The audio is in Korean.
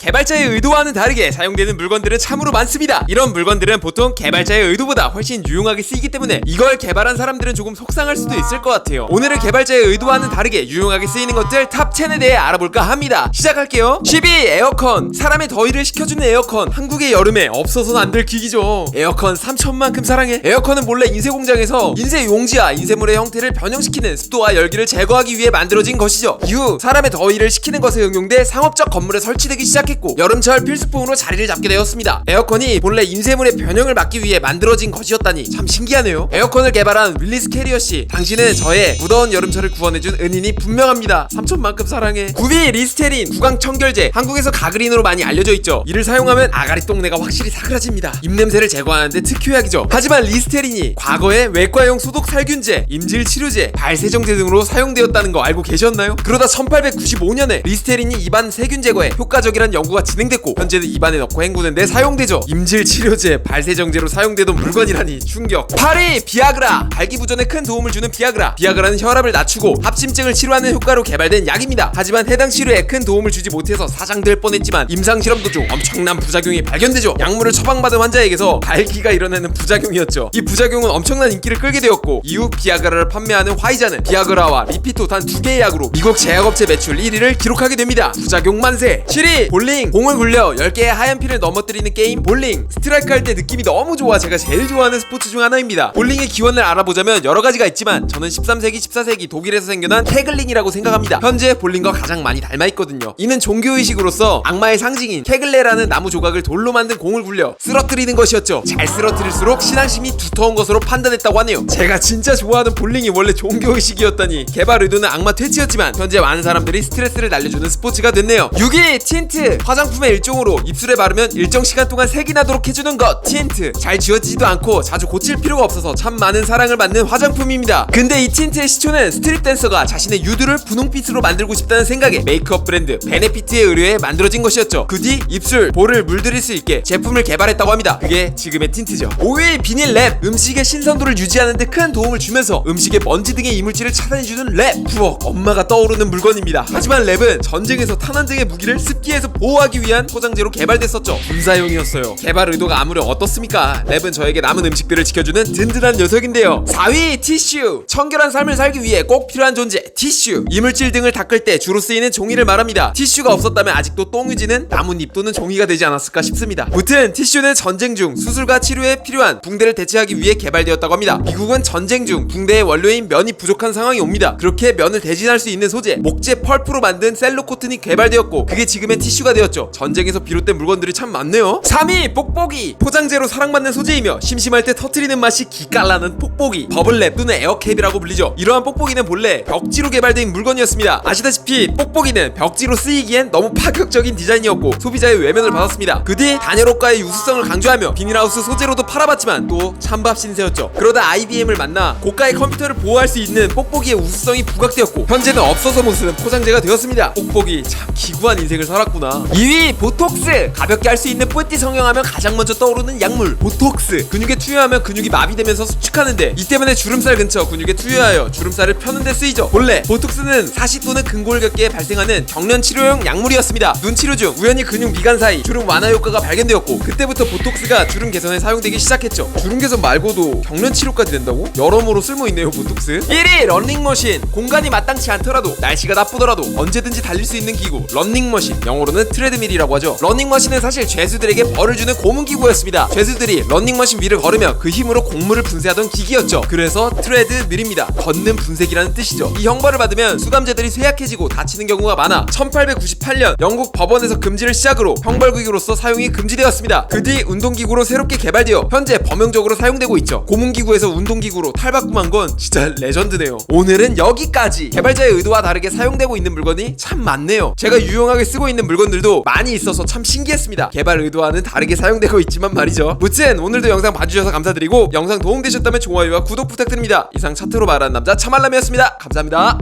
개발자의 의도와는 다르게 사용되는 물건들은 참으로 많습니다. 이런 물건들은 보통 개발자의 의도보다 훨씬 유용하게 쓰이기 때문에 이걸 개발한 사람들은 조금 속상할 수도 있을 것 같아요. 오늘은 개발자의 의도와는 다르게 유용하게 쓰이는 것들 탑 10에 대해 알아볼까 합니다. 시작할게요. 12. 에어컨. 사람의 더위를 식혀주는 에어컨. 한국의 여름에 없어서는 안 될 기기죠. 에어컨 3천만큼 사랑해. 에어컨은 본래 인쇄공장에서 인쇄 용지와 인쇄물의 형태를 변형시키는 습도와 열기를 제거하기 위해 만들어진 것이죠. 이후 사람의 더위를 식히는 것에 응용돼 상업적 건물에 설치되기 시작했고 여름철 필수품으로 자리를 잡게 되었습니다. 에어컨이 본래 인쇄물의 변형을 막기 위해 만들어진 것이었다니 참 신기하네요. 에어컨을 개발한 윌리스 캐리어씨, 당신은 저의 무더운 여름철을 구원해준 은인이 분명합니다. 3천만큼 사랑해. 9위 리스테린. 구강 청결제. 한국에서 가그린으로 많이 알려져 있죠. 이를 사용하면 아가리 똥내가 확실히 사그라집니다. 입냄새를 제거하는데 특효약이죠. 하지만 리스테린이 과거에 외과용 소독 살균제, 임질 치료제, 발세정제 등으로 사용되었다는 거 알고 계셨나요? 그러다 1895년에 리스테린이 입안 세균 제거에 효과적이란 연구가 진행됐고 현재는 입안에 넣고 헹구는데 사용되죠. 임질 치료제, 발세정제로 사용되던 물건이라니 충격. 8위 비아그라. 발기부전에 큰 도움을 주는 비아그라. 비아그라는 혈압을 낮추고 합심증을 치료하는 효과로 개발된 약입니다. 하지만 해당 치료에 큰 도움을 주지 못해서 사장될 뻔했지만 임상실험 도중 엄청난 부작용이 발견되죠. 약물을 처방받은 환자에게서 발기가 일어나는 부작용이었죠. 이 부작용은 엄청난 인기를 끌게 되었고 이후 비아그라를 판매하는 화이자는 비아그라와 리피토 단 2개의 약으로 미국 제약업체 매출 1위를 기록하게 됩니다. 부작용 만세. 7위 볼링. 공을 굴려 10개의 하얀 핀을 넘어뜨리는 게임 볼링. 스트라이크 할 때 느낌이 너무 좋아 제가 제일 좋아하는 스포츠 중 하나입니다. 볼링의 기원을 알아보자면 여러 가지가 있지만 저는 13세기 14세기 독일에서 생겨난 케글링이라고 생각합니다. 현재 볼링과 가장 많이 닮아있거든요. 이는 종교의식으로서 악마의 상징인 케글레라는 나무 조각을 돌로 만든 공을 굴려 쓰러뜨리는 것이었죠. 잘 쓰러뜨릴수록 신앙심이 두터운 것으로 판단했다고 하네요. 제가 진짜 좋아하는 볼링이 원래 종교의식이었다니. 개발 의도는 악마 퇴치였지만 현재 많은 사람들이 스트레스를 날려주는 스포츠가 됐네요. 6위 틴트. 화장품의 일종으로 입술에 바르면 일정 시간 동안 색이 나도록 해주는 것 틴트. 잘 지워지지도 않고 자주 고칠 필요가 없어서 참 많은 사랑을 받는 화장품입니다. 근데 이 틴트의 시초는 스트릿 댄서가 자신의 유두를 분홍빛으로 만들고 싶다는 생각에 메이크업 브랜드 베네피트의 의뢰에 만들어진 것이었죠. 그 뒤 입술, 볼을 물들일 수 있게 제품을 개발했다고 합니다. 그게 지금의 틴트죠. 5위 비닐 랩. 음식의 신선도를 유지하는 데 큰 도움을 주면서 음식의 먼지 등의 이물질을 차단해주는 랩. 부엌 엄마가 떠오르는 물건입니다. 하지만 랩은 전쟁에서 탄환 등의 무기를 습기에서 보호하기 위한 포장재로 개발됐었죠. 군사용이었어요. 개발 의도가 아무렴 어떻습니까? 랩은 저에게 남은 음식들을 지켜주는 든든한 녀석인데요. 4위 티슈. 청결한 삶을 살기 위해 꼭 필요한 존재 티슈. 이물질 등을 닦을 때 주로 쓰이는 종이를 말합니다. 티슈가 없었다면 아직도 똥유지는 나뭇잎 또는 종이가 되지 않았을까 싶습니다. 무튼 티슈는 전쟁 중 수술과 치료에 필요한 붕대를 대체하기 위해 개발되었다고 합니다. 미국은 전쟁 중 붕대의 원료인 면이 부족한 상황이 옵니다. 그렇게 면을 대신할 수 있는 소재 목재 펄프로 만든 셀로 코튼이 개발되었고 그게 지금의 티슈가 되었죠. 전쟁에서 비롯된 물건들이 참 많네요. 3위 뽁뽁이. 포장재로 사랑받는 소재이며 심심할 때 터트리는 맛이 기깔나는 뽁뽁이. 버블랩 또는 에어캡이라고 불리죠. 이러한 뽁뽁이는 본래 벽지로 개발된 물건이었습니다. 아시다시피 뽁뽁이는 벽지로 쓰이기엔 너무 파격적인 디자인이었고 소비자의 외면을 받았습니다. 그 뒤 단열호가의 유수성을 강조하며 비닐하우스 소재로도 팔아봤지만 또 찬밥 신세였죠. 그러다 IBM을 만나 고가의 컴퓨터를 보호할 수 있는 뽁뽁이의 우수성이 부각되었고 현재는 없어서 못 쓰는 포장재가 되었습니다. 뽁뽁이 참 기구한 인생을 살았구나. 2위 보톡스. 가볍게 할 수 있는 뿌띠 성형하면 가장 먼저 떠오르는 약물 보톡스. 근육에 투여하면 근육이 마비되면서 수축하는데 이 때문에 주름살 근처 근육에 투여하여 주름살을 펴는 데 쓰이죠. 본래 보톡스는 사시 또는 근골격계에 발생하는 경련 치료용 약물이었습니다. 눈 치료 중 우연히 근육 미간 사이 주름 완화 효과가 발견되었고 그때부터 보톡스가 주름 개선에 사용되기 시작했죠. 주름 개선 말고도 경련 치료까지 된다고? 여러모로 쓸모있네요 보톡스. 1위 런닝머신. 공간이 마땅치 않더라도 날씨가 나쁘더라도 언제든지 달릴 수 있는 기구 런닝머신. 영어로는 트레드밀이라고 하죠. 런닝머신은 사실 죄수들에게 벌을 주는 고문기구였습니다. 죄수들이 런닝머신 위를 걸으며 그 힘으로 곡물을 분쇄하던 기기였죠. 그래서 트레드밀입니다. 걷는 분쇄기라는 뜻이죠. 이 형벌을 받으면 수감자들이 쇠약해지고 다치는 경우가 많아 1898년 영국 법원에서 금지를 시작으로 형벌기구로서 사용이 금지되었습니다. 그 뒤 운동기구로 새롭게 개발되어 현재 범용적으로 사용되고 있죠. 고문기구에서 운동기구로 탈바꿈한 건 진짜 레전드네요. 오늘은 여기까지. 개발자의 의도와 다르게 사용되고 있는 물건이 참 많네요. 제가 유용하게 쓰고 있는 물건들도 많이 있어서 참 신기했습니다. 개발 의도와는 다르게 사용되고 있지만 말이죠. 무튼 오늘도 영상 봐주셔서 감사드리고 영상 도움되셨다면 좋아요와 구독 부탁드립니다. 이상 차트로 말하는 남자 차말람이었습니다. 감사합니다.